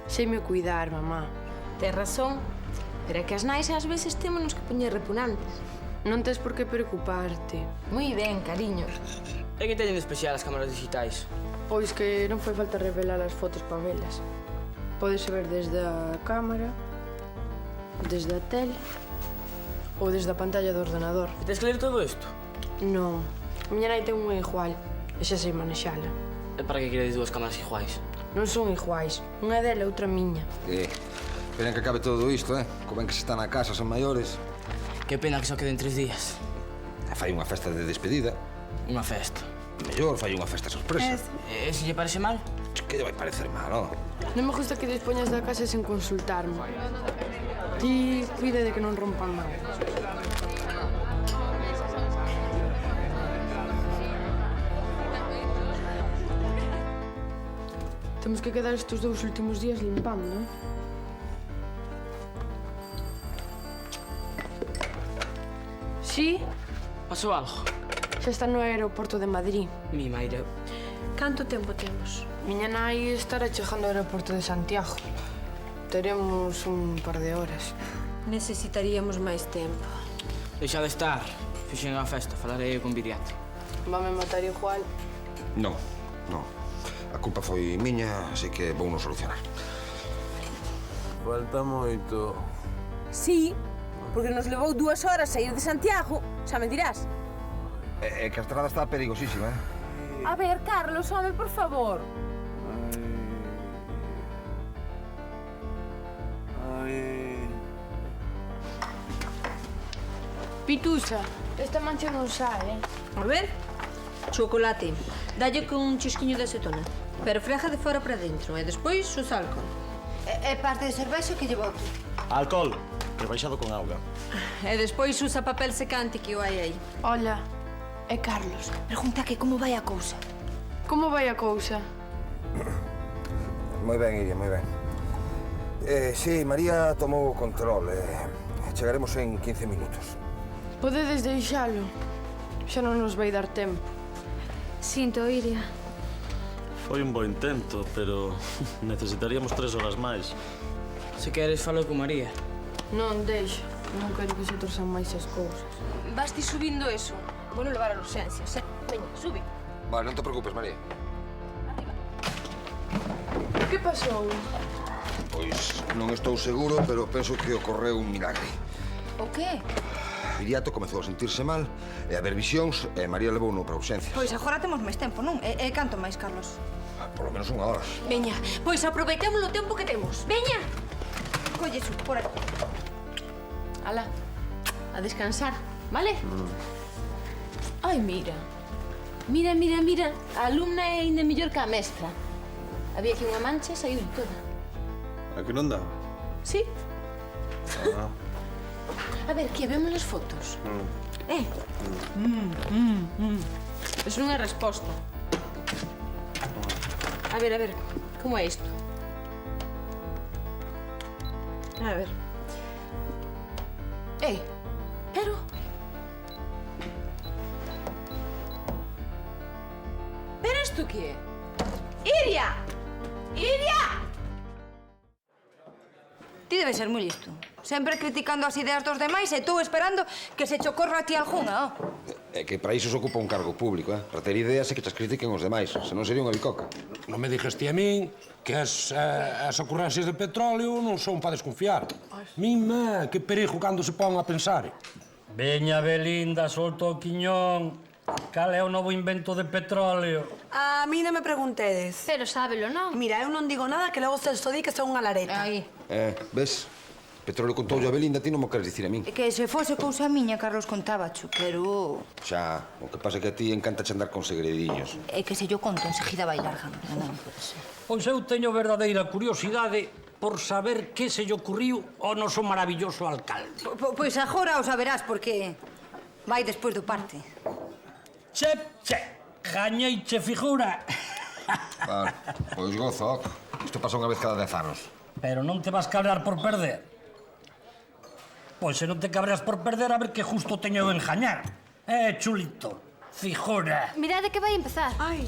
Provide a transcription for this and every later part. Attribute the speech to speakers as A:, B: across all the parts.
A: Seime cuidar, mamá.
B: Tes razón, pero é que as nais ás veces témonos que poñer repugnantes.
A: Non tes por que preocuparte.
B: Moi ben, cariño.
C: E que teñen de especial as cámaras digitais?
A: Pois que non foi falta revelar as fotos para velas. Podes ver desde a cámara, desde a tele ou desde a pantalla do ordenador.
C: E tens que ler todo isto?
A: Non. A miña nai ten unha igual e xa sei manexala.
C: E para que queredes dúas cámaras iguais?
A: Non son iguais. Unha dela e outra miña.
D: Esperen que acabe todo isto, Como ben que se está na casa, son maiores.
C: Que pena que só queden 3 días.
D: Fai unha festa de despedida.
C: Unha festa.
D: Mellor, fai unha festa sorpresa.
C: E se lle parece mal?
D: Que lle vai parecer mal, non?
A: Non me gusta que dispoñas da casa sen consultarme. Ti cuida de que non rompan nada. Temos que quedar estes 2 últimos días limpando, non? Sí?
C: Pasou algo?
A: Xa está no aeroporto de Madrid.
C: Mi Maira.
B: Canto tempo temos?
A: Miña nai estará chegando ao aeroporto de Santiago. Teremos un par de horas.
B: Necesitaríamos máis tempo.
C: Deixa de estar. Fixen a festa, falarei con Viriato.
A: Vame matar igual.
D: Non. A culpa foi miña, así que vou non solucionar.
E: Falta moito.
F: Sí, porque nos levou 2 horas sair de Santiago. Xa me dirás.
D: É que a estrada está perigosísima,
F: A ver, Carlos, home, por favor.
A: Pitusa, esta mancha non sae,
B: A ver, chocolate. Dalle con un chisquiño de acetona. Pero freja de fora para dentro e despois usa alcohol.
G: É parte de cervexa que lle boto.
E: Alcohol, rebaixado con auga.
B: E despois usa papel secante que o hai aí.
A: Hola, é Carlos.
G: Pregunta que como vai a cousa.
A: Como vai a cousa?
D: Moi ben, Iria, moi ben. Sí, María tomou o control. Chegaremos en 15 minutos.
A: Podedes deixalo. Xa non nos vai dar tempo.
B: Sinto, Iria.
E: Foi un bo intento, pero necesitaríamos 3 horas máis.
C: Se queres, falo con María.
A: Non, deixa. Non quero que se torçan máis as cousas.
B: Vas ti subindo eso. Vou levar a urgencias, Veña, sube.
D: Vale, non te preocupes, María.
A: Que pasou?
D: Pois non estou seguro, pero penso que ocorreu un milagre.
G: O qué?
D: Viriato comezou a sentirse mal e a ver visións e María levouno para urxencias.
G: Pois agora temos máis tempo, non? E canto máis, Carlos?
D: Por lo menos 1 hora.
B: Veña, pois aproveitemos o tempo que temos. Veña!
G: Colle su, por aquí.
B: Ala, a descansar, vale? Ai, mira. Mira. A alumna é ainda mellor que a mestra. Había aquí unha mancha e saiu toda.
E: A que non dá?
B: Sí? A ver, que vemos as fotos. Es unha resposta. A ver, como é isto? A ver. Pero... Pero isto que é? Iria!
G: Ti debes ser moi listo. Sempre criticando as ideas dos demais e estou esperando que se che ocorra a ti algunha,
D: É que para iso se ocupa un cargo público, Para ter ideas e que te critiquen os demais, senón sería unha bicoca.
H: Non me digas ti a min que as ocurrencias de petróleo non son para desconfiar. Mima, que perigo cando se pon a pensar.
I: Veña, Belinda, solta o quiñón. Cal é o novo invento de petróleo?
F: A mí non me preguntedes.
B: Pero sábelo, non?
F: Mira, eu non digo nada que logo Celso di que son unha lareta.
G: Aí.
D: Ves? Petróleo contoulle a Belinda, ti non mo queres dicir a min.
G: E que se fose cousa miña, Carlos contábacho, pero...
D: Xa, o que pasa é que a ti encanta andar con segredillos.
G: É que se yo conto, enseguida vai largando. Non pode ser.
I: Pois eu teño verdadeira curiosidade por saber que se lle ocurriu ao noso maravilloso alcalde.
G: Pois agora o saberás, porque vai despois do parte.
I: Che, gañeiche figura.
D: Vale, pois gozo, Isto pasa unha vez cada 10 anos.
I: Pero non te vas cabrear por perder. Pois se non te cabreas por perder, a ver que justo teño eu enjañar. Chulito, figura.
B: Mirade que vai empezar.
F: Ai.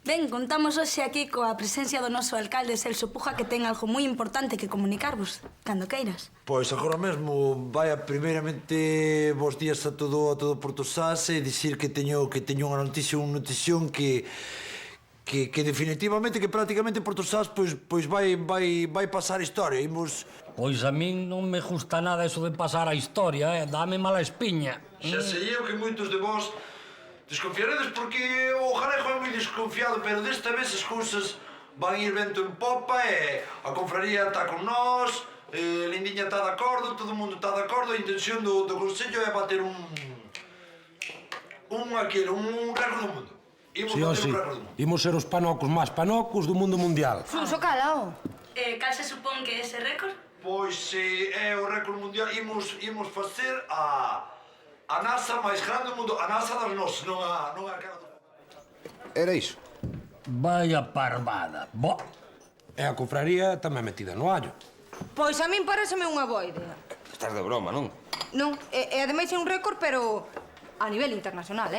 J: Ben, contamos hoxe aquí coa presencia do noso alcalde Celso Puja que ten algo moi importante que comunicarvos, cando queiras.
K: Pois agora mesmo, vaya, primeiramente, bons días a todo Porto Sás e dicir que teño unha notición que definitivamente, que prácticamente Porto Sás pois vai pasar a historia. Imos...
I: Pois a min non me gusta nada eso de pasar a historia, dame mala espiña.
K: Xa sei eu que moitos de vós desconfiaredes porque o galego é moi desconfiado, pero desta vez as cousas van ir vento en popa e a confraría está con nós, Lindiña está de acordo, todo o mundo está de acordo, a intención do Consello é bater un récord do mundo. Imos bater un récord do mundo.
H: Imos ser os panocos máis panocos do mundo mundial.
G: Suso, calao.
J: Cal se supón que é ese récord?
K: Pois é o récord mundial, imos facer a NASA máis grande do mundo, a NASA das nós, non a cara do...
D: Era iso.
I: Vaya parvada. Bo.
H: E a confraría tamén metida no allo.
G: Pois a min pareceme unha boa idea.
D: Estás de broma, non?
G: Non, e ademais é un récord, pero a nivel internacional,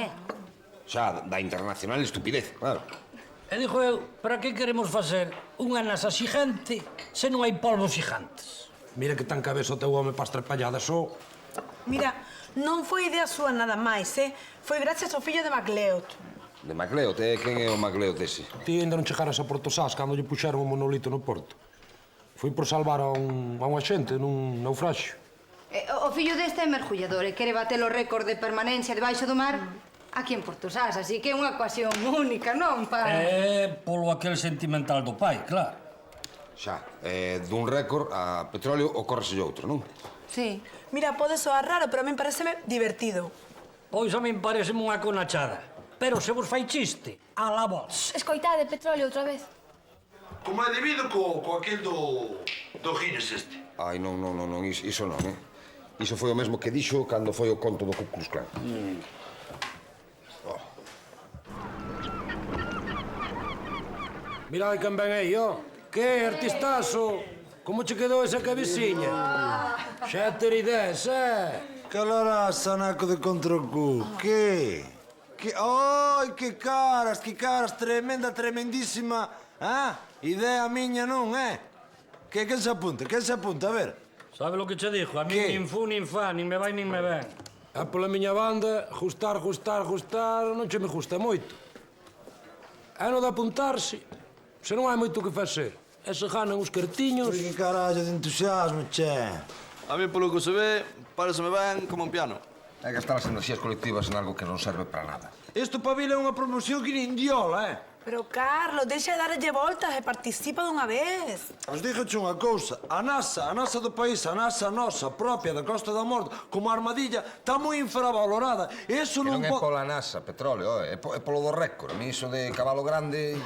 D: Xa, da internacional estupidez, claro.
I: E dixo eu, para que queremos facer unha NASA xigante se non hai polvos xigantes?
H: Mira que tan cabeza o teu home para estrapalladas só.
F: Mira, non foi idea súa nada máis, Foi gracias ao fillo de MacLeod.
D: De MacLeod, quen é o MacLeod ese?
H: Ti ainda non chegaras a Porto Sás cando lle puxeron o monolito no porto. Foi por salvar a unha xente nun naufraxio.
G: O fillo deste é mergullador e quere bater o récord de permanencia debaixo do mar aquí en Porto Sás, así que é unha ocasión única, non, pa...
I: Polo aquel sentimental do pai, claro.
D: Xa, dun récord a petróleo ocórreselle outro, non?
G: Sí.
F: Mira, pode soar raro, pero a min pareceme divertido.
I: Pois a min pareceme unha conachada. Pero se vos fai chiste, a la vos.
J: Escoitade, petróleo outra vez.
K: Como é debido co aquel do Guinness este.
D: Ai, non, iso non, Iso foi o mesmo que dixo cando foi o conto do Ku Klux Klan.
H: Mira quen ven aí, Que artistazo! Como che quedou esa cabeciña? Xa ter ideas,
K: Calarás, Sanaco de Contracu. Que? Ai, que caras, tremendísima. Idea miña non, Quen se apunta, a ver?
I: Sabe lo que che dixo? A mí nin fu nin fa, nin me vai nin me ven.
H: A pola miña banda, gustar, non che me gusta moito. É no de apuntarse, se non hai moito que facer. E se ganan os cartiños...
K: Pois que carallo de entusiasmo, che.
L: A mí, polo que se ve, pareceme ben como un piano.
D: É gastar as enerxías colectivas en algo que non serve para nada.
K: Isto para vir é unha promoción que nin diola,
F: Pero, Carlos, deixa de darlle voltas e participa dunha vez.
K: Os dixoche unha cousa, a NASA do país, a NASA nosa, propia da Costa da Morte, como armadilla, está moi infravalorada. Eso non
D: é pola NASA, petróleo, é polo do récord. A mí iso de cabalo grande,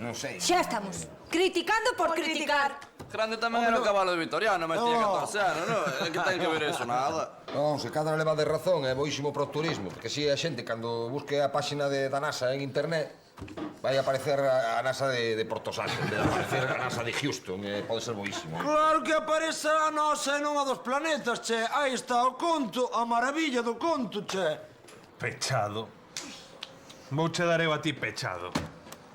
D: non sei.
G: Xa estamos. Criticando por criticar.
L: Grande tamén era o cabalo de Vitoriano, mas tiña 14 anos, non? Que ten que ver eso, nada.
D: Non, se cada leva de razón, é boísimo pro turismo, porque si a xente, cando busque a páxina da NASA en internet, vai aparecer a NASA de Porto Sás, de aparecer a NASA de Houston, pode ser boísimo.
K: Claro que aparece a nosa e non a dos planetas, che. Aí está o conto, a maravilla do conto, che.
M: Pechado. Vouche dar eu a ti pechado.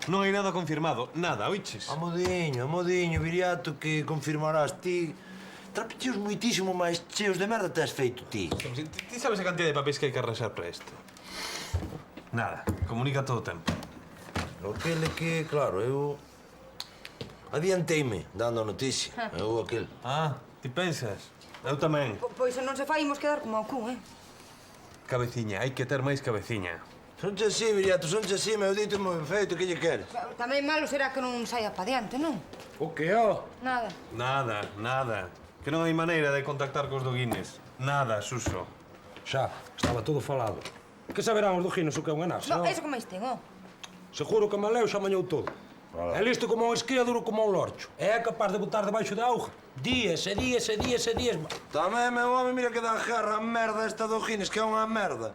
M: Non hai nada confirmado, nada, oiches?
K: Amodiño, Viriato, que confirmarás ti. Trapecheos moitísimo máis cheos de merda te has feito ti.
M: Ti sabes a cantidad de papéis que hai que arranxar para isto? Nada, comunica todo o tempo.
K: Aquele que, claro, eu... adianteime dando a noticia. Eu aquel.
M: Ti pensas? Eu tamén.
G: Pois se non se fai, imos quedar como o cu,
M: Cabeciña, hai que ter máis cabeciña.
K: Sonche así, Viriato, sonche así, meu dito moi ben feito, que lle queres?
G: Tamén malo será que non saia pa diante, non?
H: O que,
G: Nada.
M: Nada. Que non hai maneira de contactar cos do Guinness. Nada, Suso.
H: Xa, estaba todo falado. Que saberán os do Guinness o que é unha NASA?
G: No, eso que máis ten,
H: Seguro que Maleu xa mañou todo. É listo como un esquía, duro como un lorcho. É capaz de botar debaixo da auga días e días.
K: Tamén, meu home, mira que dá guerra a merda esta do Guinness, que é unha merda.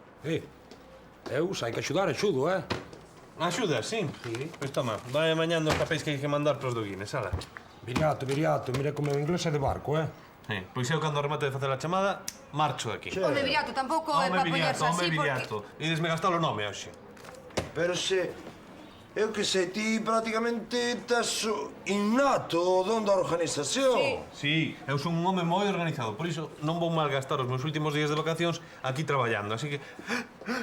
H: Eu, se hai que axudar, axudo,
M: Axudas, sí? Pois toma, vai amañando os papéis que hai que mandar pros do Guinness, ala.
H: Viriato, mira como o inglés é de barco,
M: Pois eu, cando remate de facer a chamada, marcho de aquí.
G: Home, Viriato, tampouco é para poñerse así,
M: Viriato. Idesme gastar o nome, hoxe.
K: Pero se... Eu que sei, ti prácticamente tes innato o don da organización.
M: Sí, eu son un home moi organizado, por iso non vou malgastar os meus últimos días de vacacións aquí traballando, así que...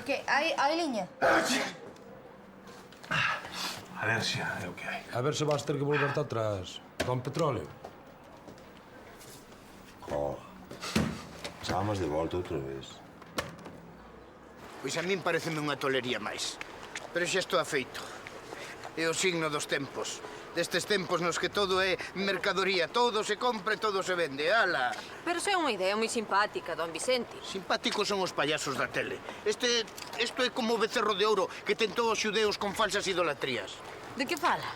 G: Que, hai liña?
M: Alerxia é o que hai.
H: A ver se vas ter que volverte atrás. Con petróleo.
K: Chamas de volta outra vez.
N: Pois a min pareceme unha tolería máis. Pero xa estou afeito. É o signo dos tempos. Destes tempos nos que todo é mercadoría. Todo se compra e todo se vende. Ala!
F: Pero se é unha idea moi simpática, don Vicente.
N: Simpáticos son os payasos da tele. Isto é como o becerro de ouro que tentou os xudeus con falsas idolatrías.
F: De que fala?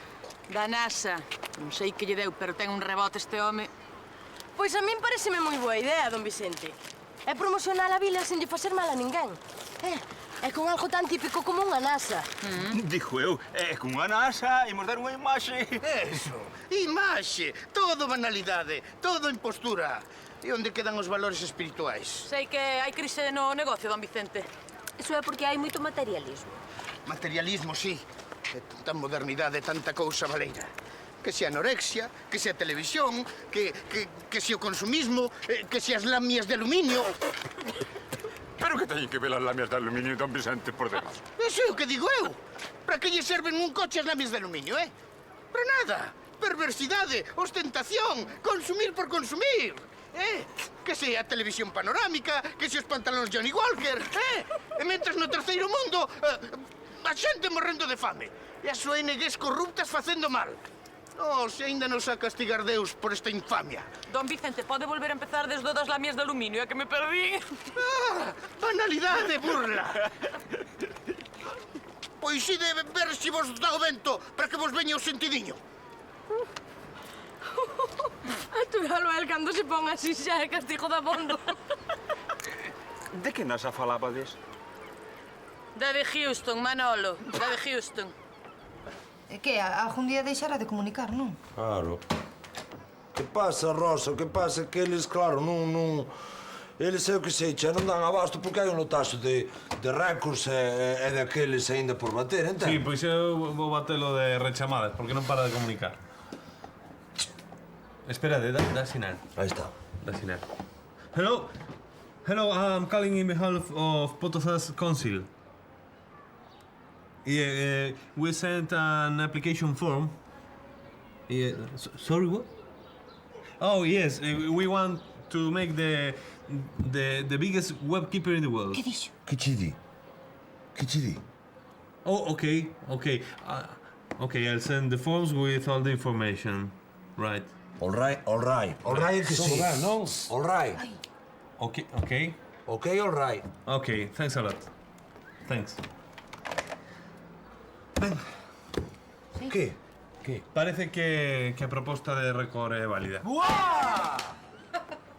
F: Da NASA. Non sei que lle deu, pero ten un rebote este home.
O: Pois a min pareceme moi boa idea, don Vicente. É promocionar a vila sen lle facer mal a ninguén. É con algo tan típico como unha NASA.
N: Dixo eu, é con unha NASA, imos dar unha imaxe. Eso, imaxe. Todo banalidade, todo impostura. E onde quedan os valores espirituais?
F: Sei que hai crise no negocio, don Vicente.
O: Iso é porque hai moito materialismo.
N: Materialismo, sí. Que tanta modernidade, tanta cousa valeira. Que se a anorexia, que se a televisión, que se o consumismo, que se as lamias de aluminio.
P: Pero que teñen que ver as lamias de aluminio, don Vicente, por demás?
N: Eso é o que digo eu. Para que lle serven un coche as lamias de aluminio, Para nada. Perversidade, ostentación, consumir por consumir. Que se a televisión panorámica, que se os pantalóns Johnny Walker, E mentras no terceiro mundo, a xente morrendo de fame. E as ONGs corruptas facendo mal. Se ainda nos a castigar Deus por esta infamia.
F: Don Vicente, pode volver a empezar desde o das lamias de aluminio, é que me perdí.
N: Banalidade, burla. Pois si de ver se vos dá o vento para que vos veña o sentidiño.
O: Atúralo el cando se pon así xa é castigo da bondo.
P: De que NASA falabades?
F: Da de Houston, Manolo, da de Houston.
G: É que algún día deixará de comunicar, non?
K: Claro. Que pasa, Rosa? O que pasa é que eles, claro, non... Eles, eu que sei, non dan abasto porque hai un lotazo de récords e daqueles aínda por bater, entende?
M: Sí, pois eu vou batelo de rechamadas, porque non para de comunicar. Espera, da sinal.
K: Aí está.
M: Da sinal. Hello, I'm calling in behalf of Potosas Council. Yeah, we sent an application form. Sorry, what? Oh, yes, we want to make the biggest webkeeper in the world.
G: Que dixo?
K: Que che di?
M: Oh, okay. Okay, I'll send the forms with all the information. Right.
K: All right que sí.
H: Non?
K: All right.
M: Okay.
K: Okay, all right.
M: Okay, thanks a lot. Thanks.
K: Que?
M: Parece que a proposta de récord é válida.
K: Buah!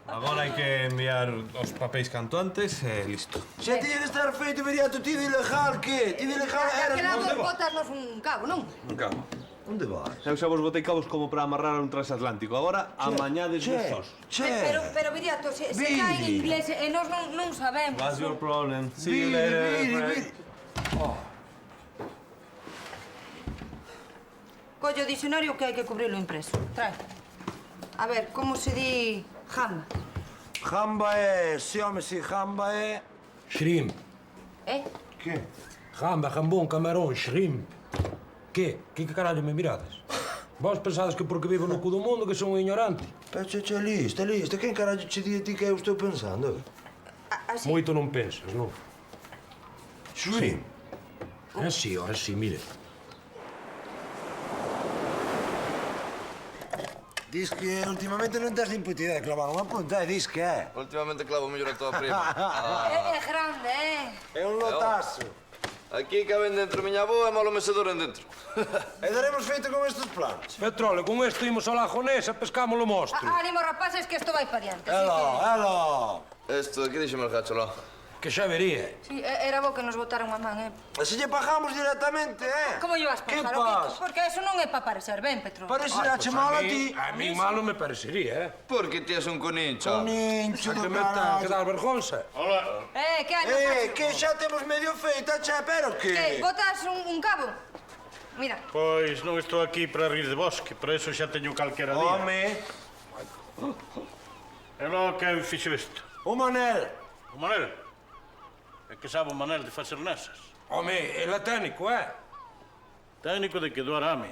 M: Agora hai que enviar os papéis canto antes e listo.
K: Xa tiña de estar feito inmediato, ti de ilegal, que? Ti de ilegal eras...
G: Aquela botasnos un cabo, non?
M: Un cabo.
K: Onde vas?
M: Eu xa vos botei cabos como para amarrar un transatlántico. Agora, amañades vos sós.
G: Pero Viriato, se cae en inglés e nós non sabemos.
M: What's your problem? See you later.
G: Collo o dicionario que hai que cubrirlo impreso. Trae. A ver, como se di jamba?
K: Jamba é... Si, home, si, jamba é...
H: Shrimp.
K: Que?
H: Jamba, jambón, camarón, shrimp. Que carallo me mirades? Vos pensades que porque vivo no cu do mundo que son un ignorante?
K: Pero che, lista. Quen carallo che di a ti que eu estou pensando?
H: Moito non pensas, non?
K: Shrimp?
H: Así, mire.
K: Dis que últimamente non tes nin puta idea de clavar unha punta, dis que é.
L: Últimamente clavo mellor a toda prima.
G: É grande,
K: É un lotazo.
L: Aquí caben dentro miña boa e malo mecedor en dentro.
K: E daremos feito con estes planos.
H: Petróleo, con isto imos ao lago Ness e pescamos o monstro.
G: Ánimo, rapaces, que isto vai pa diante.
K: Elo.
L: Isto aquí díxeme el gacho lá.
H: Que xa vería.
G: Sí, era bo que nos botaran unha man,
K: E se lle pagamos directamente,
G: Como lle vas pagar?
K: Que pas?
G: Porque eso non é pa parecer ben, Petro.
K: Parecerá che mal a ti.
H: A mí malo me parecería,
L: Porque ti és un conincho.
K: Conincho do
H: Que
K: carallo.
H: dar vergonza.
L: Hola.
G: Que hai,
K: Que xa temos medio feita, che, pero que...
G: Que, botas un cabo? Mira.
I: Pois non estou aquí para rir de vos, que por eso xa teño calquera día.
H: Home!
I: E logo quen fixo isto?
H: O Manel!
I: O Manel? É que sabe o Manel de facer nesas?
H: Home, ele é técnico,
I: Técnico de que do arame.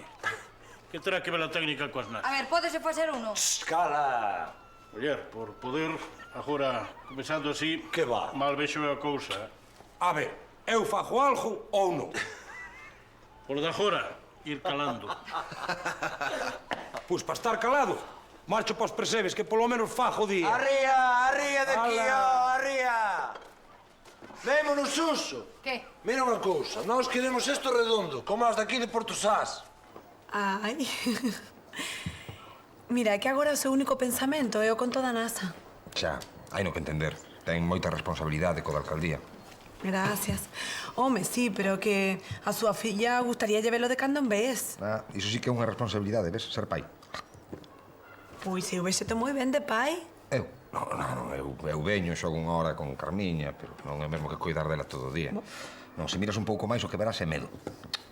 I: Que terá que ver a técnica coas
G: A
I: nesas?
G: ver, pódese facer uno.
H: Cala!
I: Oller, por poder, agora, comenzando así...
H: Que va?
I: Mal vexo a cousa,
H: A ver, eu fago algo ou non?
I: Por de agora, ir calando.
H: Pois para estar calado, marcho para os percebes que polo menos fago o día.
N: Arría de aquí,
H: Ala.
N: arría! Vémonos, Suso.
G: Que?
N: Mira unha cousa, nós queremos isto redondo, como as daqui de Porto Sás.
F: Ai. Mira, é que agora o seu único pensamento é o conto da NASA.
D: Xa, hai no que entender. Ten moita responsabilidade co da alcaldía.
F: Gracias. Home, sí, pero que a súa filla gustaría velo de cando en vez.
D: Iso sí que é unha responsabilidade, ves? Ser pai.
F: Pois eu vexete moi ben de pai.
D: Eu? Non, eu veño, xogo unha hora con Carmiña, pero non é mesmo que coidar dela todo o día. Non, se miras un pouco máis o que verás é medo.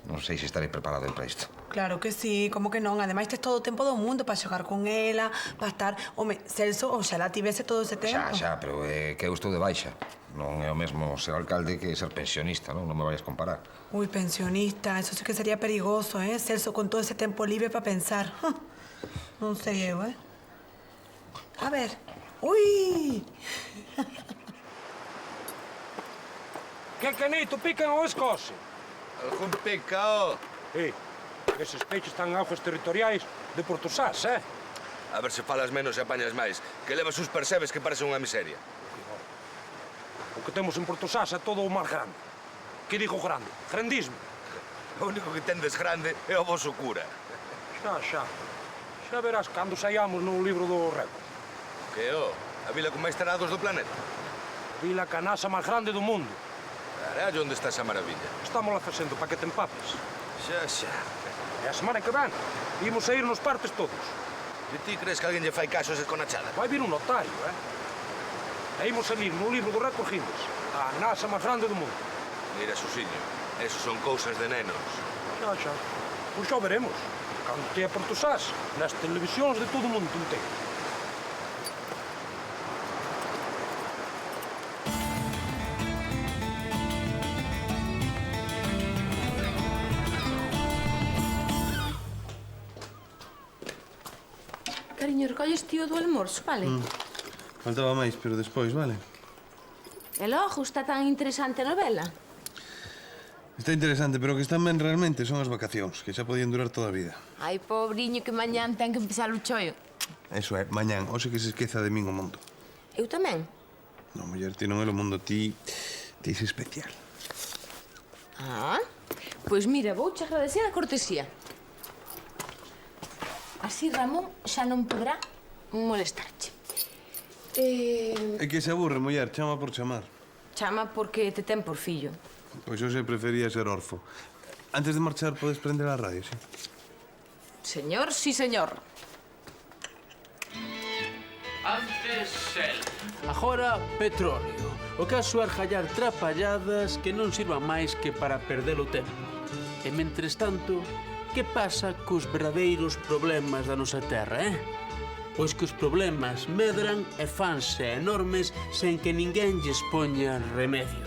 D: Non sei se estarei preparado para isto.
F: Claro que sí, como que non. Ademais, tes todo o tempo do mundo para xogar con ela, para estar... Home, Celso, oxalá tivese todo ese tempo.
D: Xa, pero é que eu estou de baixa. Non é o mesmo ser alcalde que ser pensionista, non? Non me vayas comparar.
F: Ui, pensionista, eso sí que sería perigoso, Celso, con todo ese tempo libre para pensar. Non sei eu, A ver. Ui!
H: Que canito, pican ou escoce?
L: Algún pica,
H: Eses peixes están en augas territoriais de Porto Sás,
L: A ver se falas menos e apañas máis. Que levas uns percebes que parece unha miseria.
H: O que temos en Porto Sás é todo o máis grande. Que digo grande? Grandismo.
L: O único que tendes grande é o voso cura.
H: Xa. Xa verás cando saiamos no libro do récord.
L: Que a vila con máis tarados do planeta.
H: A vila canasa máis grande do mundo.
L: Carallo, onde está esa maravilla?
H: Estámola facendo para que te empapes.
L: Xa.
H: E a semana que ven, imos a ir nos partes todos.
L: E ti crees que alguén lle fai caso a esa conachada?
H: Vai vir un notario, E imos salir no libro do récord Guinness. A NASA máis grande do mundo.
L: Mira, Susiño, eso son cousas de nenos.
H: Xa. Pois xa veremos. Cando te a Porto Sás, nas televisións de todo o mundo inteiro.
B: Cariño, recolles tío do almorzo, vale?
M: Faltaba máis, pero despois, vale?
B: E logo, está tan interesante a novela?
M: Está interesante, pero o que están ben realmente son as vacacións, que xa podían durar toda a vida.
B: Ai, pobriño, que mañán ten que empezar o chollo.
M: Eso é, mañán, hoxe que se esqueza de min o mundo.
B: Eu tamén?
M: Non, muller, ti non é o mundo, ti es especial.
B: Pois mira, vouche agradecer a cortesía. Así Ramón xa non poderá molestarche.
M: É que se aburre, muller, chama por chamar.
B: Chama porque te ten por fillo.
M: Pois eu se prefería ser orfo. Antes de marchar, podes prender a radio, sí?
B: Señor, sí, señor.
Q: Antes sel, agora petróleo. O caso é argallar trapalladas que non sirvan máis que para perder o tempo. E, mentres tanto, que pasa cos verdadeiros problemas da nosa terra, Pois que os problemas medran e fanse enormes sen que ninguén lles poña remedio.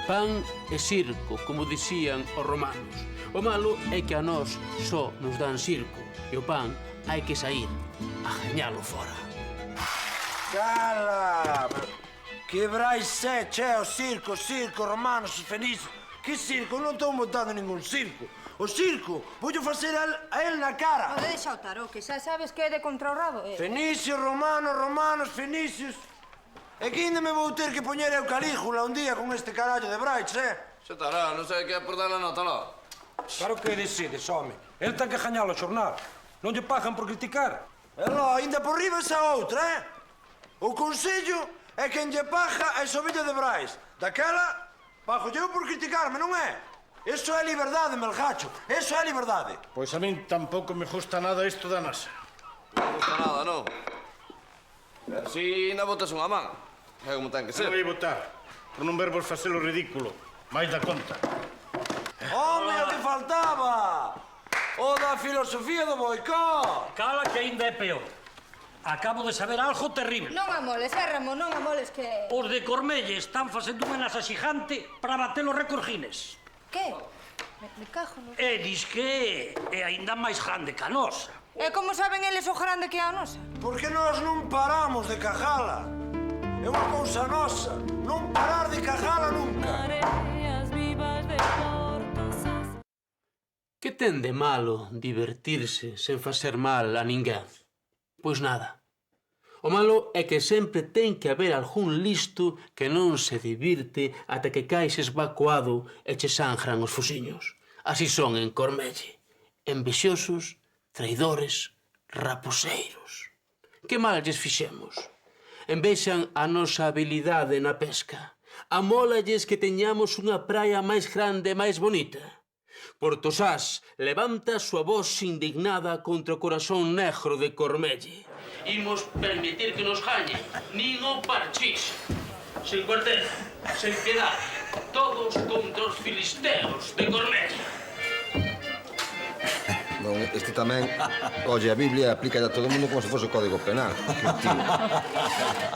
Q: Pan e circo, como dicían os romanos. O malo é que a nós só nos dan circo e o pan hai que sair a gañalo fora.
N: Cala! Quebrais o circo, romanos, os fenicios. Que circo? Non estou montando ningún circo. O circo, voulle facer a él na cara.
G: Pode deixar o taró, que xa sabes que é de contra o rabo.
N: Fenicios, romanos, fenicios. E que ainda me vou ter que poñer eu Calígula un día con este carallo de Brights,
L: Xa tará, non sei que é por dar a nota lá.
H: Claro que decides, home. El ten que gañar o xornal. Non lle pagan por criticar.
N: E lá, ainda por riba esa outra, O consello é quen lle paga a esovilla de Brais. Daquela, pago eu por criticarme, non é? Eso é liberdade, Melgacho. Eso é liberdade.
I: Pois a min tampouco me gusta nada isto da NASA.
L: Non gusta nada, non? Si ainda botas unha man. É como ten que ser.
I: Non vai botar, por non vervos facelo ridículo. Mais da conta.
N: Home, o que faltaba!
K: O da filosofía do boicot.
I: Cala que ainda é peor. Acabo de saber algo terrible.
G: Non amoles, Ramón, non amoles que...
I: Os de Cormelle están facendo unha nasa xigante para bater os récord Guinness.
G: Que? Me cajo, non?
I: E dis que é aínda máis grande que a nosa.
G: E como saben eles o grande que é a nosa?
K: Porque nós non paramos de cajala. É unha cousa nosa. Non parar de cajala nunca.
Q: Que ten de malo divertirse sen facer mal a ninguén? Pois nada. O malo é que sempre ten que haber algún listo que non se divirte ata que caes esvacuado e che sangran os fusiños. Así son en Cormelle. Envexosos, traidores, raposeiros. Que mal lles fixemos? Envexan a nosa habilidade na pesca. Amólalles que teñamos unha praia máis grande e máis bonita. Portosás levanta a súa voz indignada contra o corazón negro de Cormelle. Imos permitir que nos gañen, nin o parchís. Sen cuartel, sen piedade, todos contra os filisteos de Cormelle.
D: Non, este tamén, oye, a Biblia aplica a todo o mundo como se fose o Código Penal.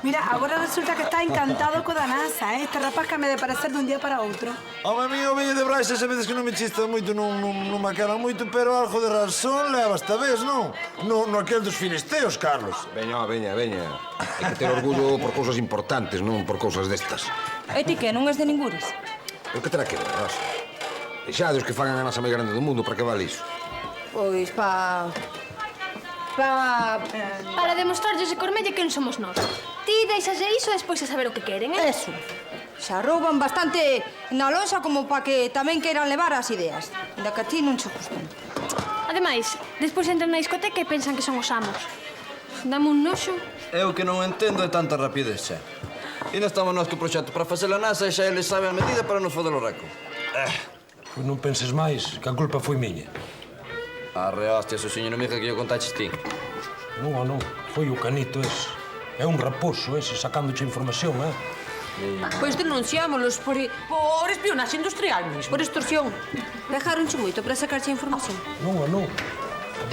F: Mira, agora resulta que está encantado co da NASA, Este rapaz cambia de parecer dun día para outro.
K: Home mío, veño de Brais, esa veces que non me chista moito, non me aquela moito, pero algo de razón leva esta vez, non? No aquel dos filisteos, Carlos.
D: Veña. Hai que ter orgullo por cousas importantes, non por cousas destas.
G: E ti que, non és de ningures?
D: Pero que terá que ver, Rosa? Deixados que fagan a NASA máis grande do mundo, para que vale iso?
G: Pois para
J: demostrarlles de Cormelle quen somos nós. Ti deixas iso despois de saber o que queren,
G: Eso. Xa rouban bastante na loxa como para que tamén queiran levar as ideas. Ainda que a ti non che gustan.
J: Ademais, despois entran na discoteca e pensan que son os amos. Dame un noxo.
L: Eu que non entendo de tanta rapidez, xa. E non estamos nós co proxecto para facer a NASA e xa eles saben a medida para non foder o récord.
H: Pois non penses máis, que a culpa foi miña.
L: Arre, hostia, Susiño, non me diga que yo contaches ti.
H: Non, foi o canito ese. É un raposo ese, sacándoche información,
O: Pois denunciámolos por espionaxe industrial mesmo.
G: Por extorsión. Dejaronche moito para sacarche información.
H: Non.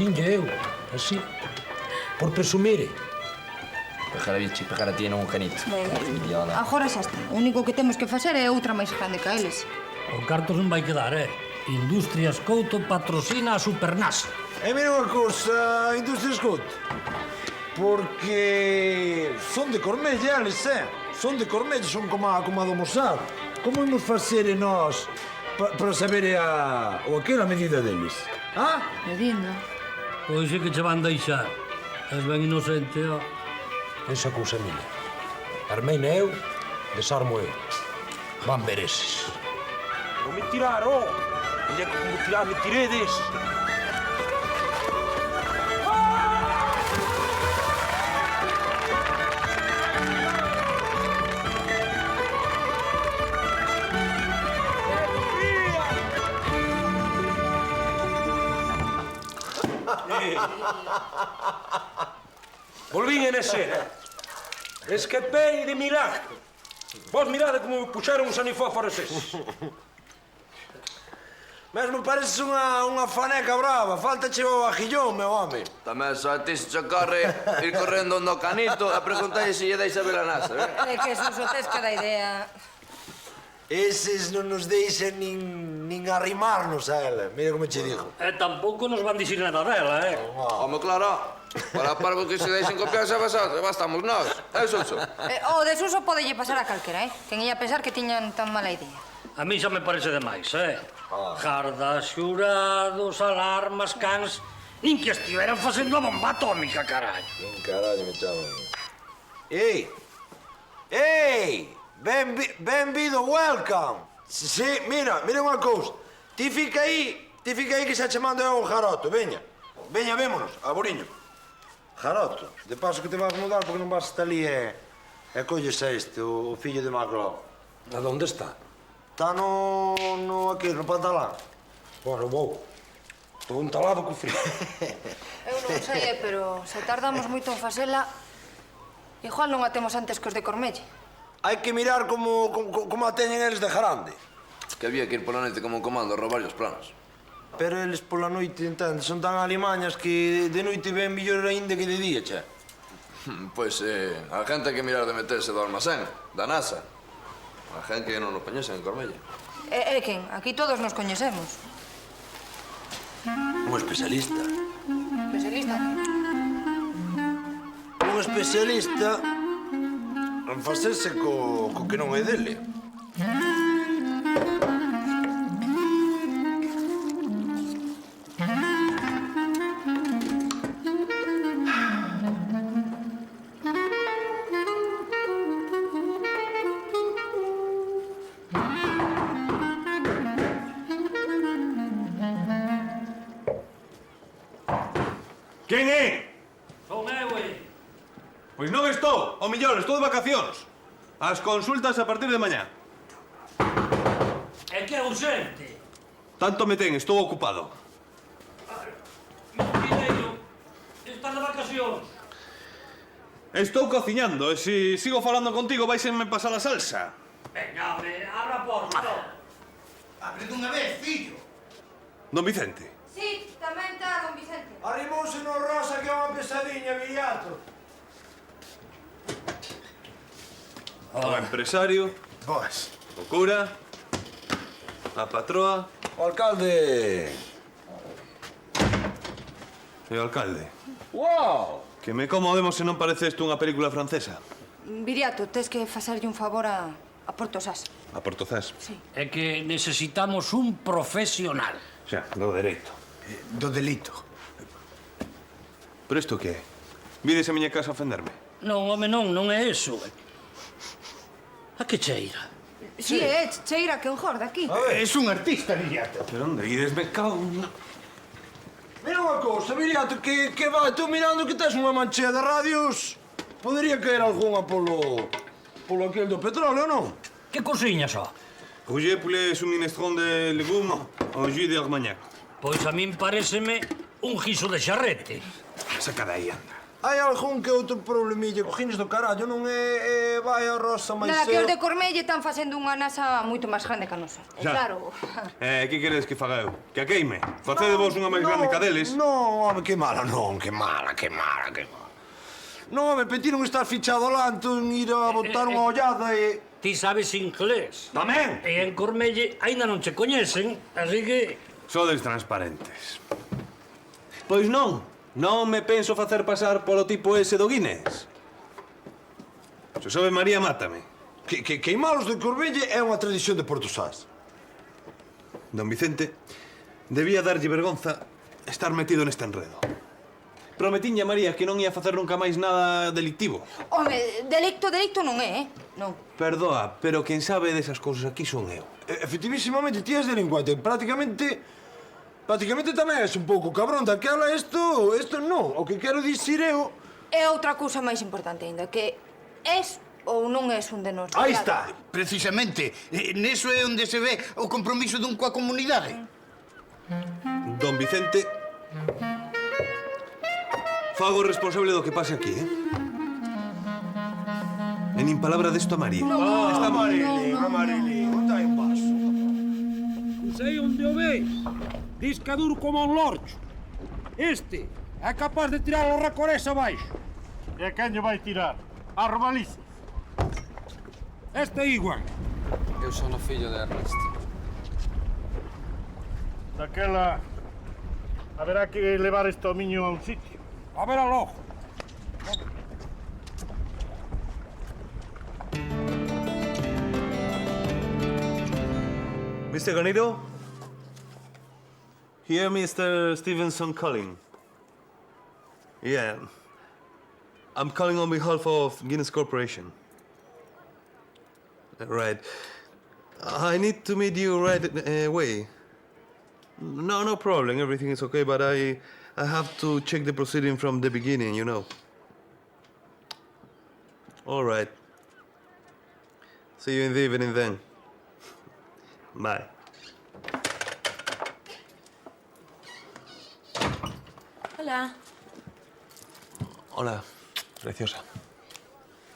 H: Dinlle eu, así. Por presumir.
L: Pegar a ti non un canito.
G: Agora xa está. O único que temos que facer é outra máis grande que eles.
I: O cartos non vai quedar, Industrias Couto patrocina a Supernasa.
K: E mira unha cousa, Industrias Couto. Porque son de Cormelle, eles, Son de Cormelle, son como a do Como imos facer nós para saber aquela medida deles?
G: Medida?
I: Pois é que che van deixar. És ben inocente,
H: Esa cousa miña. Armeina eu, desarmo eu. Van ver eses. Non me tirar, Mira que como tirar me tiredes. Volvín en ese, Escapei de milagro. Vos mirade como me puxaron os anifósforos eses.
K: Mesmo pareces unha faneca brava. Faltache o vajillón, meu home.
L: Tamén só a ti se che ocorre ir correndo no canito a preguntarlle se lle deixa ver a NASA,
G: É que eso tes cada idea.
K: Eses non nos deixan nin arrimarnos a ela. Mira como che digo.
I: E tampouco nos van dicir nada dela,
L: Home, claro. Para parvo que se deixen copiar xa bastamos nós. É Suso.
G: O de Suso podelle pasar a calquera, Quen ia pensar que tiñan tan mala idea.
I: A mí xa me parece demais, Gardas, xurados, alarmas, cans... Nin que estiveran facendo a bomba atómica, carallo.
K: Quen carallo me chaman? Ei! Benvido, welcome! Sí, mira unha cousa. Ti fica aí que xa che mando eu un jaroto, veña, vémonos, a Buriño. Jaroto, de paso que te vas mudar porque non vas estar ali e colles a este, o fillo de Macló.
H: A donde está?
K: Está no pantalán.
H: Bueno, vou. Estou entalado co frío.
G: Eu non sei, pero se tardamos moito en facela, igual non a temos antes que os de Cormelle.
K: Hai que mirar como a teñen eles de grande.
L: Que había que ir pola noite como un comando a roubar os planos.
R: Pero eles pola noite, entendes, son tan alimañas que de noite ven mellor aínda que de día, che.
L: Pois a gente hai que mirar de meterse do almacén, da NASA. A gente que non nos coñece en Cormella.
G: E quen? Aquí todos nos coñecemos.
R: Un especialista.
G: Especialista?
R: Un especialista en facerse co que non é dele.
M: Quen é?
I: Son eu,
M: Pois non estou. O mellor, estou de vacacións. As consultas a partir de mañá.
I: É que é urgente.
M: Tanto me ten, estou ocupado.
I: Mineiro, estás de vacacións.
M: Estou cociñando e se sigo falando contigo vaixenme pasar a salsa.
I: Venga, abra a porta.
N: Abre dunha vez, fillo.
M: Don Vicente.
G: Sí, tamén está, don Vicente.
R: Arrimouse no Rosa que é unha pesadinha, Villato.
M: O empresario.
R: Pois.
M: O cura. A patroa.
R: O alcalde.
M: E o alcalde.
R: Wow!
M: Que me comodemos se non parece isto unha película francesa.
G: Viriato, tes que facerlle un favor a Portosás.
M: A Portocés.
G: Sí.
I: É que necesitamos un profesional.
M: Xa, do dereito.
R: Do delito.
M: Pero isto que é? Vides a miña casa a ofenderme?
I: Non, home, non é eso. A que cheira?
G: Sí, cheira que un jorda aquí.
N: Es un artista, Viriato.
M: Pero onde ides? Me cago...
R: Mira unha cousa, Viriato, que vai, estou mirando que tes unha manchea de radios. Podería caer algunha polo aquel do petróleo, non?
I: Que cosiña só?
M: Roger Poulet un minestrón de legumes au jus de Armagnac.
I: Pois a min paréceme un guiso de xarrete.
M: Saca de aí, anda.
R: Hai algún que outro problemilla, cojines do carallo, non é vai a rosa máis...
G: Nada, que os de Cormelle están facendo unha nasa moito máis grande que a nosa.
M: Xa.
G: Claro.
M: Que queredes que faga eu? Que a queime? Facede vos unha máis grande que a deles?
R: Non, home, que mala, non, que mala. Non, home, petiron estar fichado lá, entón ir a botar unha ollada e...
I: Ti sabes inglés.
R: Tamén.
I: E en Cormelle aínda non che coñecen, así que...
M: Sodes transparentes. Pois non. Non me penso facer pasar polo tipo ese do Guinness. Se sabe María, mátame.
R: Queimalos de Cormelle é unha tradición de Portosás.
M: Don Vicente debía darlle vergonza estar metido neste enredo. Prometiña a María que non ia facer nunca máis nada delictivo.
G: Home, delicto non é, Non.
M: Perdoa, pero quen sabe desas cousas aquí son eu.
R: Efectivísimamente, ti és delincuente. Prácticamente tamén és un pouco cabrón daquela. Isto non. O que quero dicir eu...
G: É outra cousa máis importante ainda, que és ou non és un de nós.
N: Aí está. Precisamente. Neso é onde se ve o compromiso dun coa comunidade.
M: Don Vicente... Fago responsable do que pase aquí, E nin palabra desto a María.
R: Está Marilín, onde hai un vaso?
H: Non sei onde o veis. Disca duro como un lorcho. Este é capaz de tirar o recorés abaixo.
S: E a quen lle vai tirar? A Romaliza.
H: Este é igual.
T: Eu son o fillo de Ernesto.
S: Daquela... Haberá que levar este homiño a un sitio.
H: A ver al ojo.
M: Mr. Garnido? Here, Mr. Stevenson calling. Yeah. I'm calling on behalf of Guinness Corporation. Right. I need to meet you right away. No problem. Everything is okay, but I have to check the proceeding from the beginning, you know. All right. See you in the evening then. Bye.
B: Hola.
M: Hola, preciosa.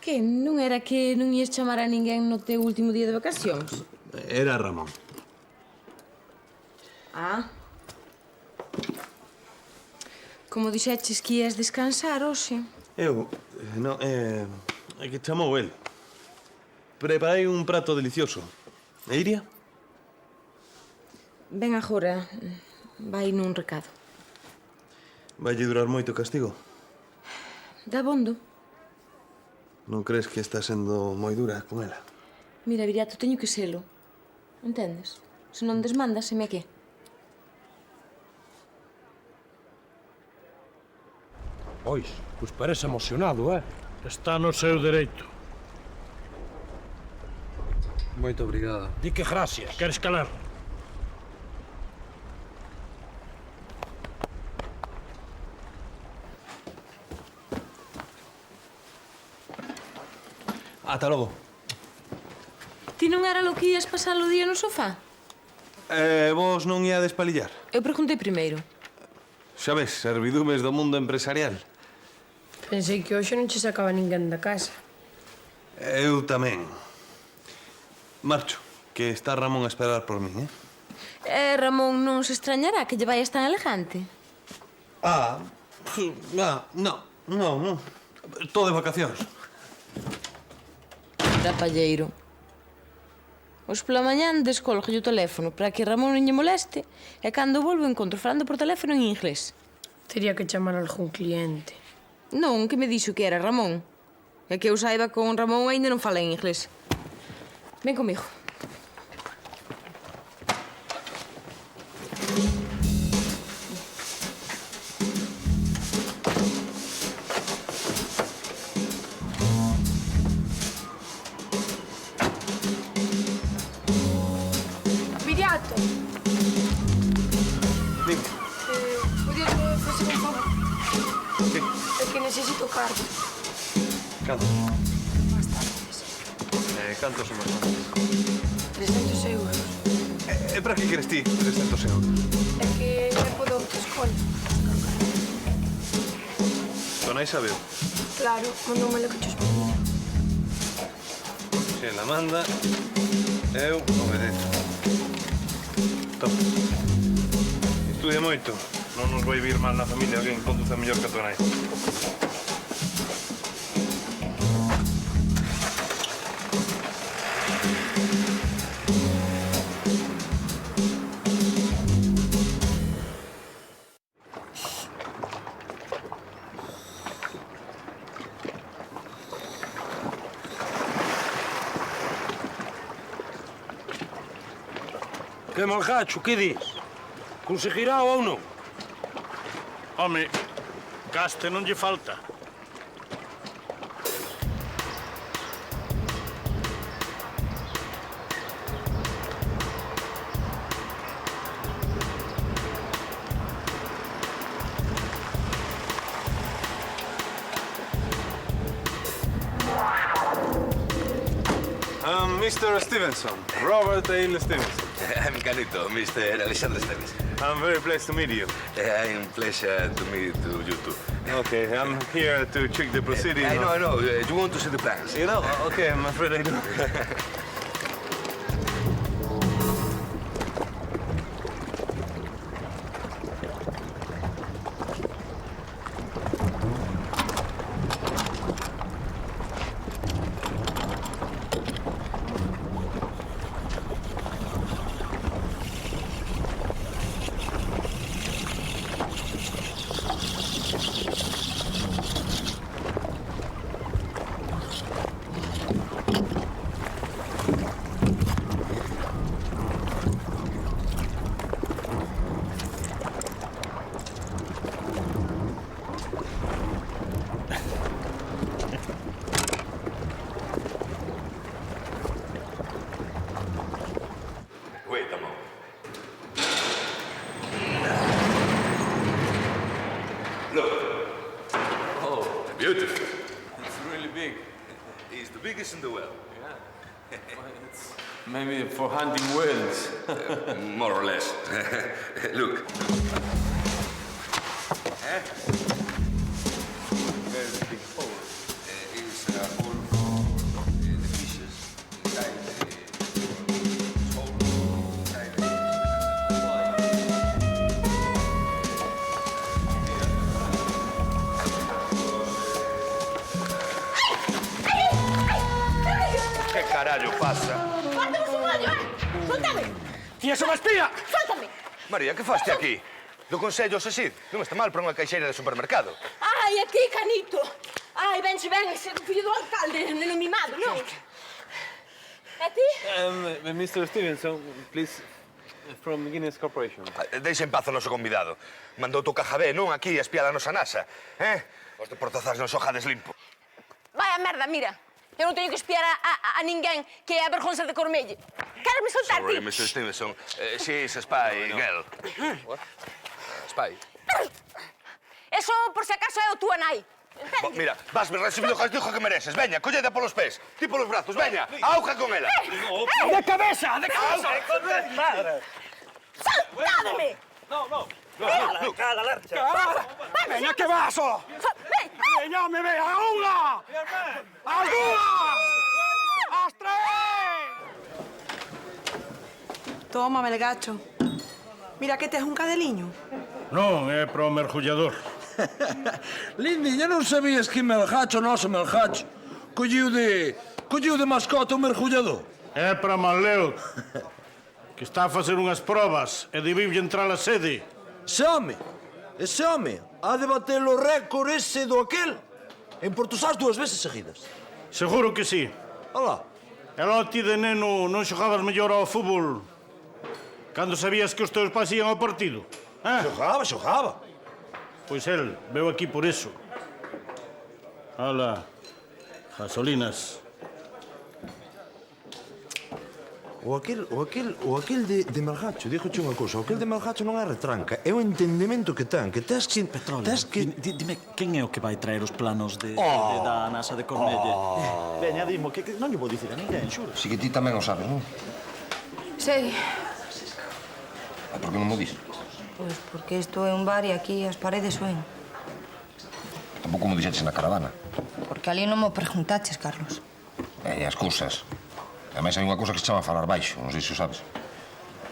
B: Que, non era que non ias chamar a ninguén no teu último día de vacacións?
M: Era Ramón.
B: Ah, Como dixeches que ias descansar hoxe.
M: Eu? Non, é que chamou el. Preparei un prato delicioso. E Iria?
B: Ven agora. Vai nun recado.
M: Vaille durar moito o castigo?
B: Dabondo.
M: Non crees que está sendo moi dura con ela?
B: Mira, Viriato, teño que selo. Entendes? Se non desmandas, se me que.
H: Pois parece emocionado,
S: Está no seu dereito.
T: Moito obrigado.
H: Di que gracias.
S: Queres calar?
M: Ata logo.
B: Ti non era lo que ias pasar o día no sofá?
M: Vos non iades palillar?
B: Eu preguntei primeiro.
M: Xa ves, servidumes do mundo empresarial.
A: Pensei que hoxe non che sacaba ninguén da casa.
M: Eu tamén. Marcho, que está Ramón a esperar por min,
B: Ramón non se extrañará que lle vaias tan elegante.
M: Non. Tô de vacacións.
B: Trapalleiro. Os pola mañán descolgo o teléfono para que Ramón non lle moleste e cando volvo encontro falando por teléfono en inglés.
A: Tería que chamar a algún cliente.
B: Non, que me dixo que era Ramón. E que eu saiba con Ramón aínda non fala en inglés. Ven comigo.
A: Viriato!
M: Dime.
A: Podías facer un favor?
M: Que?
A: É que necesito carta.
M: Canto?
A: Bastantes.
M: Cantos son bastantes?
A: 300 euros.
M: E para que queres ti 300 euros?
A: É que tempo de autoescola.
M: Tu nai sabeu?
A: Claro, mandoume que te pedía.
M: Se la manda, eu obedezo. Toma. Estudia moito. Non nos vai vir mal na familia alguén conduce mellor que a tua nai.
H: Que malgacho, que dis? Conseguirá ou non?
S: Home, gaste non lle falta.
M: Mr. Stevenson, Robert Hale Stevenson.
U: I'm Canito, Mr. Alexander Stevenson.
M: I'm very pleased to meet you.
U: I'm pleasure to meet you too.
M: Okay, I'm here to check the proceedings.
U: I know. You want to see the plans?
M: You know? Okay, I'm afraid I do.
U: Wait a moment. Look. Oh, beautiful.
L: It's really big.
U: It's the biggest in the world.
L: Yeah. It's maybe for hunting whales.
U: More or less. Look.
L: Very big hole.
U: It's a hole for the fishes inside the hole. Inside carallo pasa?
O: Fórtame un ollo, Soltame!
U: Ti és unha espía!
O: Soltame!
U: María, que faste aquí? Do Consello Sesid? Non está mal para unha caixeira de supermercado.
O: Ai, aquí, canito! Ai, vense ben, ese fillo do alcalde, neno mimado, non? E ti?
M: Mr. Stevenson, please, from Guinness Corporation.
U: Deixa en paz o noso convidado. Mandou o Cajabé, non? Aquí a espiar a nosa NASA. Os de Portozás non xojades limpo.
O: Vaya merda, mira. Eu non teño que espiar a ninguén que é a vergonza de Cormelle. Queres me soltar,
U: Sorry,
O: ti?
U: Mr. Stevenson. She's a spy, girl. Spy?
O: Eso, por se acaso, é o túa nai.
U: Bo, mira, vasme recibir o castigo que mereces. Veña, colleda polos pés, ti polos brazos, veña, auja con ela.
I: ¡De cabeza! ¡De cabeza!
O: ¡Soltádeme!
I: ¡Cala, Larcha! ¡Veña, que vaso! ¡Veña, me ve! ¡A unha! ¡A dúas! ¡As tres!
F: Toma, Melgacho. Mira que tes un cadeliño.
S: Non, é para o mergullador.
H: Lindiña, non sabías que Melgacho, noso Melgacho, colliu de mascota o mergullador?
S: É para Manleo, que está a facer unhas probas e debible entrar a sede.
R: Ese home, ha de bater o récord ese do aquel en Portosás 2 veces seguidas.
S: Seguro que sí.
R: Alá.
S: E lo ti de neno non xogabas mellor ao fútbol cando sabías que os teus pais ian ao partido?
R: Xogaba.
S: Pois el veu aquí por eso. Ala, gasolinas.
R: O aquel de Melgacho, dígoche unha cousa, o aquel de Melgacho non é retranca, é o entendemento que ten, que tes que...
E: Petróleo, dime, quen é o que vai traer os planos da NASA de Cornelle? Veña, dimo, que non lle vou dicir a ninguén, xuro.
D: Si que ti tamén o sabes, non?
G: Sei.
D: E por que non mo dis?
G: Pois porque isto é un bar e aquí as paredes suen.
D: Tampouco mo dixeches na caravana.
G: Porque ali non mo preguntaches, Carlos.
D: E as cousas. Ademais, hai unha cousa que se chama falar baixo, non sei se o sabes.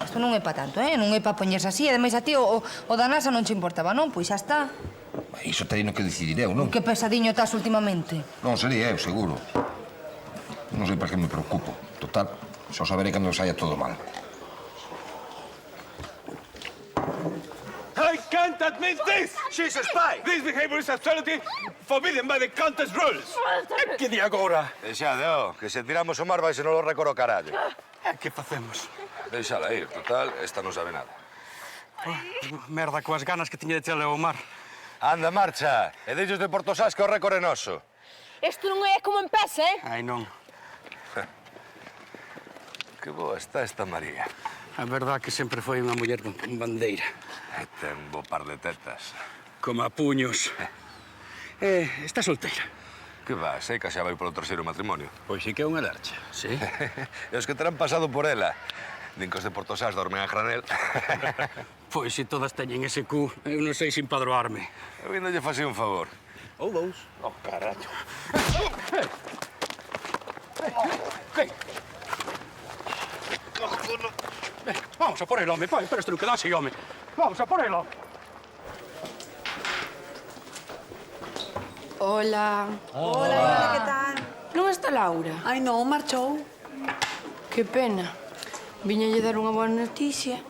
G: Isto non é pa tanto, Non é pa poñerse así. Ademais, a ti o da NASA non che importaba, non? Pois xa está.
D: Iso teino que decidir eu, non?
G: Que pesadiño estás últimamente.
D: Non, sería eu, seguro. Non sei para que me preocupo. Total, só saberei cando saia todo mal.
C: I can't admit this! She's a spy! This behavior is absolutely forbidden by the contest rules! Que di agora?
U: Deixade, que se tiramos o mar vai se non lo recoro carallo.
C: Que facemos?
U: Deixala ir, total, esta non sabe nada.
C: Merda coas ganas que tiña de tirarle ao mar.
U: Anda, marcha! E dellos de Portosás que o récord é noso.
O: Isto non é como empeza,
C: Ai, non.
U: Que boa está esta María.
C: A verdad que sempre foi unha muller con bandeira.
U: E ten bo par de tetas.
C: Como a puños. Está solteira.
U: Que va, sei que xa vai polo terceiro matrimonio.
C: Pois sí que é unha larcha, sí.
U: E os que terán pasado por ela. Din que os de Portosás dormen a granel.
C: Pois se todas teñen ese cu, eu non sei sin padroarme.
U: Eu ainda lle fasei un favor.
C: Ou dous. Oh, carallo. Vamos a por el, home. Pero isto non queda así, home. Vamos a por el, home.
A: Hola.
F: Hola, que tal?
A: Non está Laura?
F: Ai, non, marchou.
A: Que pena. Viñalle dar unha boa noticia.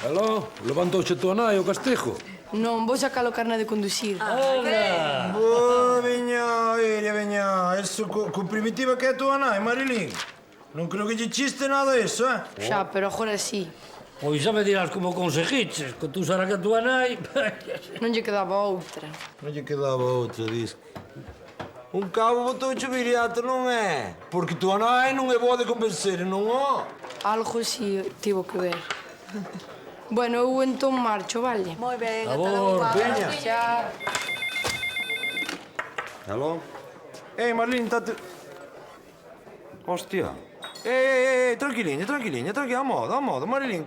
H: Aló, levantouse tú nai o castigo?
A: Non, vou sacar o carné de conducir.
R: Boa, veña. Eso con primitiva que é túa nai, Marilín. Non creo que lle chiste nada eso,
A: Xa, pero agora sí.
I: Pois xa me dirás como conseguiches, que tú será que a tua nai...
A: Non lle quedaba outra.
R: Non lle quedaba outra, dis. Un cabo botouche o viriato, non é? Porque túa nai non é boa de convencer, non o?
A: Algo si tivo que ver. Bueno, eu entón marcho, vale?
F: Moi ben,
R: ata logo. Veña.
A: Xa.
R: Aló? Marlín, tate... Hostia. Tranquiliña, a modo, Marilín.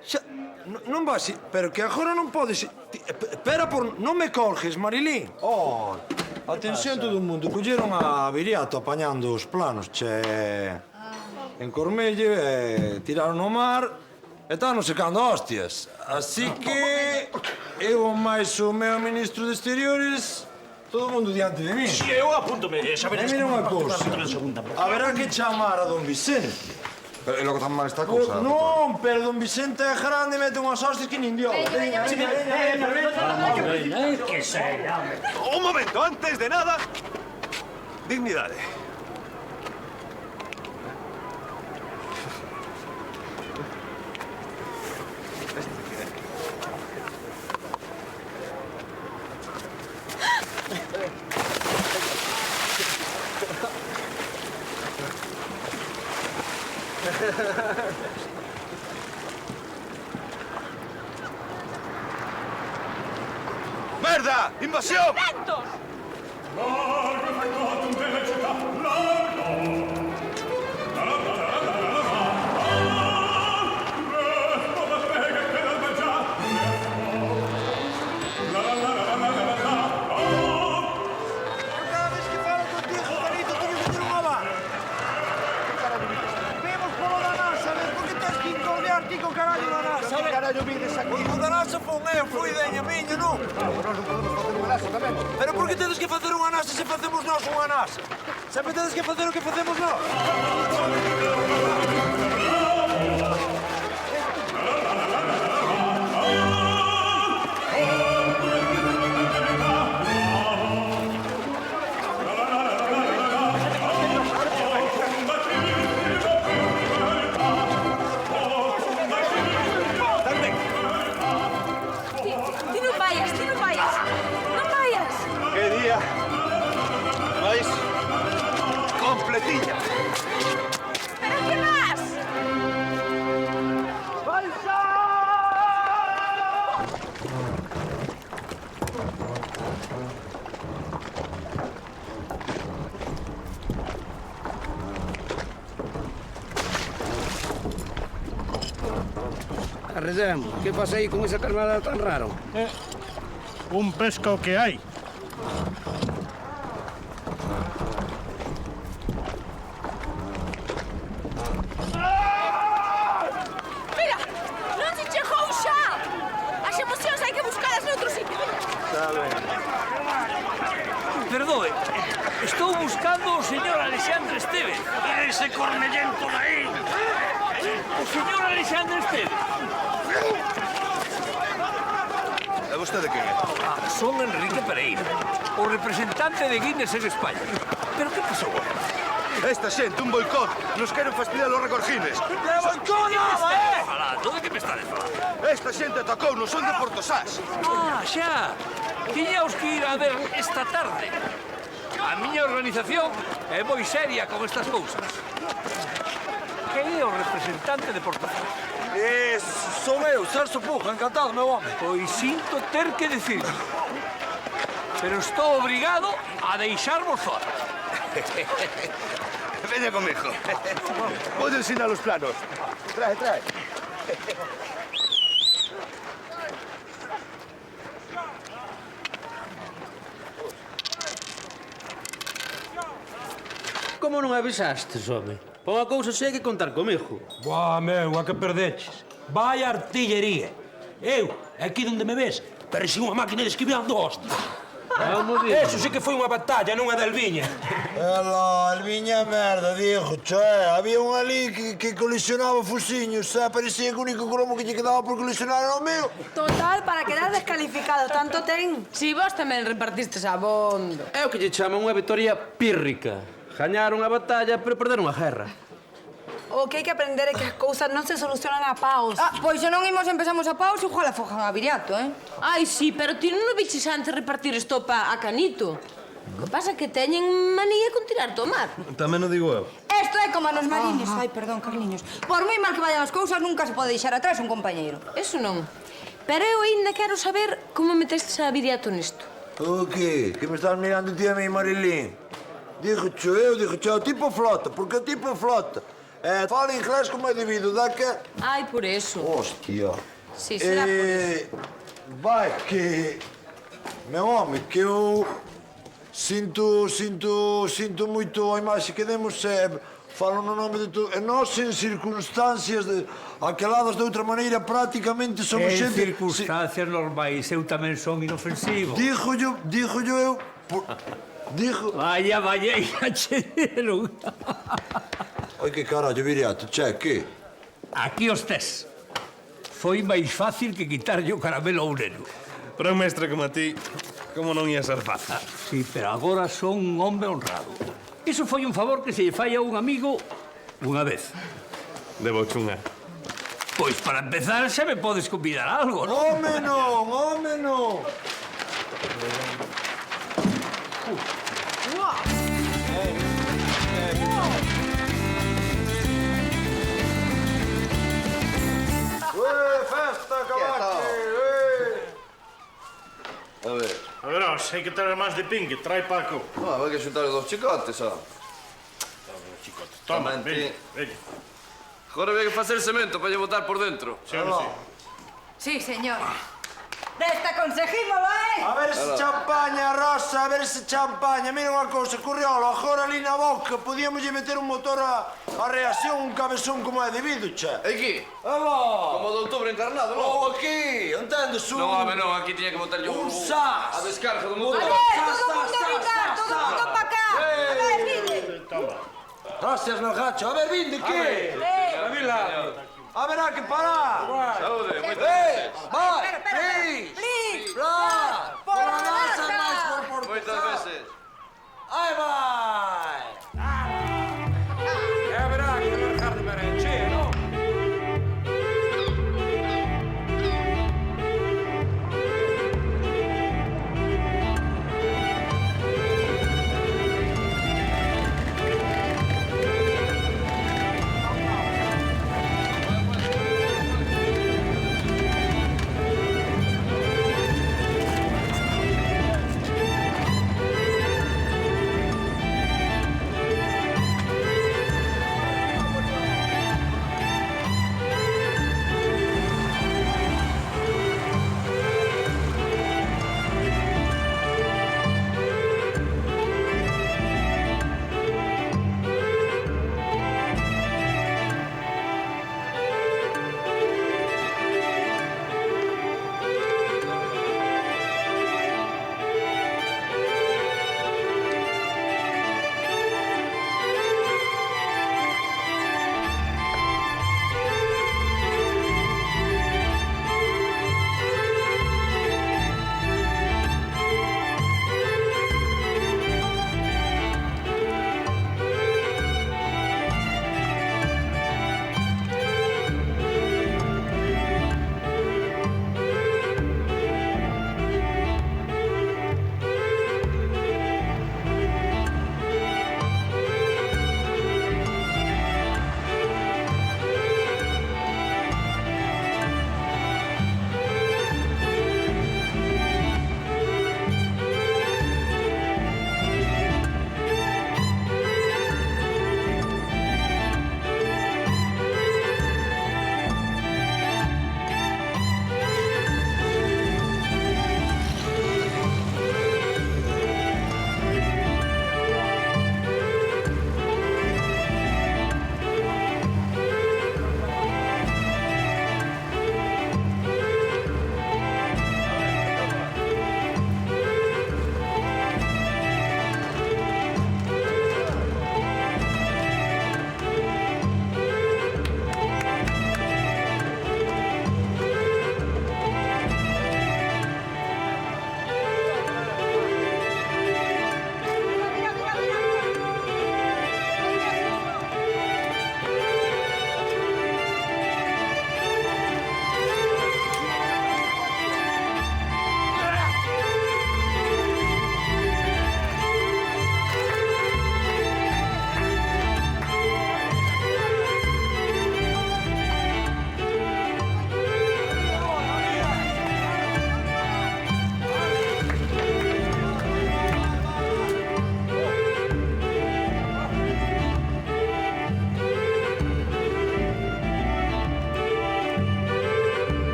R: Xa, non vas... Pero que agora non podes... Espera por... Non me colges, Marilín. Atención todo o mundo. Colleron a Viriato apañando os planos, che... En Cormelle, tiraron ao mar... E estaban secando hostias. Así que... Eu máis o meu ministro de Exteriores... Todo o mundo diante de mí.
E: Si, eu apúntome. Xa veréis
R: Mira unha
E: como
R: cousa.
E: parto na segunda.
R: Haberá que chamar a don Vicente.
D: Pero e logo tan mal está a cousa.
R: Non, pero don Vicente é grande e mete unhas hostias que nin diola. Veña.
I: Que sea.
C: Un momento, antes de nada, dignidade. ¡Merda! ¡Invasión!
O: ¡Ventos!
R: O da NASA fun eu, foi ideia miña, non?
C: Nós non podemos facer unha NASA tamén.
R: Pero por que tedes que facer unha NASA se facemos nós unha NASA? Sempre tedes que facer o que facemos nós.
C: Completilla.
O: ¿Pero qué más?
P: Arredemo, que pasa aí con esa carnada tan raro?
S: Un pesco que hai.
O: Mira, non se chegou xa! As emocións hai que buscalas noutro sitio.
I: Perdoe, estou buscando o señor Alexandre Esteve. Ese cornellento de aí. O señor Alexandre Esteve.
C: E vostede quen é?
P: Son Enrique Pereira, o representante de Guinness en España. Pero que pasou?
C: Esta xente, un boicot. Nos queren fastidiar os récords Guinness.
R: ¡De boicot nada,
P: Falando, de que me está falando?
C: Esta xente atacounos, son de Portosás.
P: Ah, xa. Tiñaos que ir a ver esta tarde. A miña organización é moi seria con estas cousas. Que é o representante de Portosás?
R: Son eu, Celso Pujo, encantado, meu home.
P: Pois sinto ter que decir. Pero estou obrigado a deixarvos fora.
C: Veña conmigo. Vou ensinar os planos. Trae, trae.
P: Como non avisastes, home? Para unha cousa sei que contar comigo.
H: Buah, meu, a que perdeches. Vai artillería. Eu, aquí donde me ves, parece unha máquina de esquiviando hostia. Eso sí que foi unha batalla, non a de Alviña.
R: Ela, Alviña merda, dijo, había un ali que colisionaba fusiños, parecía que o único cromo que lle quedaba por colisionar era o meu.
F: Total, para quedar descalificado, tanto ten.
B: Si vos tamén repartistes abondo.
P: É o que lle chaman unha vitoria pírrica. Gañaron a batalla, pero perderon a guerra.
F: O que hai que aprender é que as cousas non se solucionan a paus.
G: Pois se non imos empezamos a paus, igual afojan a Viriato,
B: Ai, sí, pero ti non o biches antes repartir estopa a Canito. O que pasa é que teñen manía con tirar do mar.
M: Tamén o digo eu.
G: Isto é como nos mariños. Ai, perdón, Carliños. Por moi mal que vayan as cousas, nunca se pode deixar atrás un compañeiro.
B: Eso non. Pero eu ainda quero saber como metestes a Viriato nisto.
R: O que? Que me estás mirando ti a mí, Marilín? Dixo o tipo flota, porque o tipo flota. Fala inglés como é debido, dá que...
B: Ai, por eso.
R: Hostia.
B: Si, será por eso.
R: Vai, que... Meu home, que eu... Sinto moito a imaxe que demos, falo no nome de todo. E nós, en circunstancias aqueladas de outra maneira, prácticamente somos xente...
P: En circunstancias normais, eu tamén son inofensivo.
R: Dixo eu Dijo...
P: Vaya, che dieron.
R: Oi, que carallo viriato, che, que?
P: Aquí os tes. Foi máis fácil que quitarlle o caramelo a un neno.
S: Para un mestre como a ti, como non ia ser fácil?
P: Sí, pero agora son un hombre honrado. Iso foi un favor que se lle fai a un amigo unha vez.
S: Debo chunga.
P: Pois para empezar xa me podes convidar a algo, non?
R: Home non, home non. Festa, cabache! A ver.
S: A ver, hai que traer máis de pingue. Trai, Paco.
R: Vai que xuntar os dos chicotes, xa.
S: Toma, veña, veña.
L: Agora había que facer cemento para lle botar por dentro.
S: Sí, sí.
G: Sí, señor. Desta conseguímolo,
R: A ver ese champaña, Rosa, a ver ese champaña. Mira unha cousa, Curriolo, agora ali na boca podíamos lle meter un motor a reacción, un cabezón como é debido, che.
L: E aquí?
R: Aló!
L: Como o de outubro encarnado, non?
R: Oh, aquí, entendes?
L: Non, home, non, aquí tiña que botarlle
R: un sas.
L: a descarga do motor.
G: A ver, todo mundo a gritar, todo mundo para acá. A ver, vinde.
S: Toma.
R: Gracias, meu gacho. A ver, vinde, que?
S: A Vila.
R: Haberá que parar.
L: Saúde, moitas veces.
R: Vai,
G: Please.
R: Por a nosa máis por
L: Moitas veces.
R: Aí vai.
H: Haberá que dejar de merenche, non?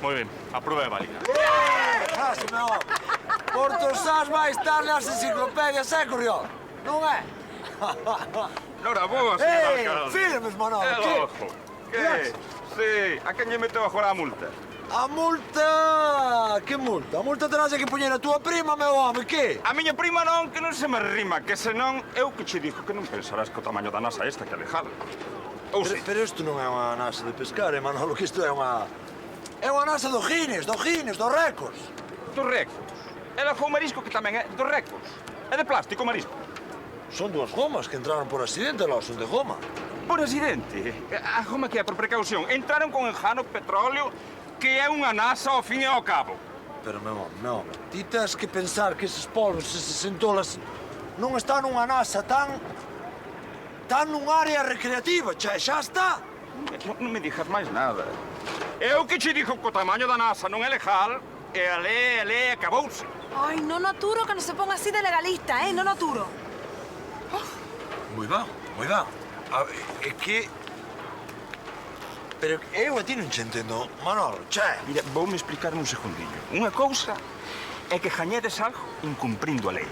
C: Muy bien, a prueba de válida.
R: Gracias, meu. Portosás vai estar nas enciclopedias, Corriol? Non é?
C: Noraboa, señor alcalde.
R: Firmes, Manolo,
C: É
R: que?
C: loco. Que? Sí, a quen lle meteu agora a multa?
R: A multa... Que multa? A multa terás que poñer a túa prima, meu home, que?
C: A miña prima non, que non se me rima, que senón eu que che digo que non pensarás que o tamaño da nasa esta que é legal. Ou si?
R: Pero isto non é unha nasa de pescar, Manolo, que isto é unha... É unha nasa do Guinness, dos récords.
C: Dos récords? E logo o marisco que tamén é dos récords. É de plástico o marisco.
R: Son dúas gomas que entraron por accidente, non son de goma.
C: Por accidente? A goma que é por precaución. Entraron con enjano petróleo que é unha nasa ao fin e ao cabo.
R: Pero, meu home, ti tens que pensar que eses polvos, esas centolas, non están nunha nasa tan nunha área recreativa, xa está.
C: Non me dixas máis nada. Eu que che dixo que o tamaño da nasa non é legal, e a lei acabouse.
J: Ay, no naturo que no se ponga así de legalista, no naturo.
R: Moi ben. É que... Pero eu a ti non che entendo, Manolo, che.
C: Mira, voume explicar nun segundillo. Unha cousa é que gañedes algo incumprindo a lei.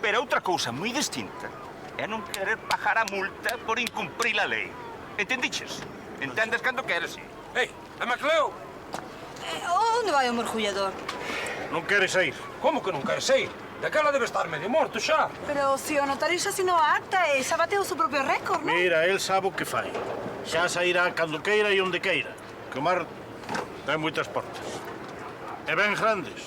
C: Pero outra cousa moi distinta é non querer pagar a multa por incumprir a lei. Entendiches? Entendes cando queres, sí.
H: Ei, é Macleo!
G: Onde vai o mergullador?
H: Non queres sair. Como que non queres sair? Daquela debe estar medio morto xa.
J: Pero si o notario xa asinou a acta e xa bateu o seu propio récord, non?
S: Mira, el sabe o que fai. Xa sairá cando queira e onde queira. Que o mar ten moitas portas. E ben grandes.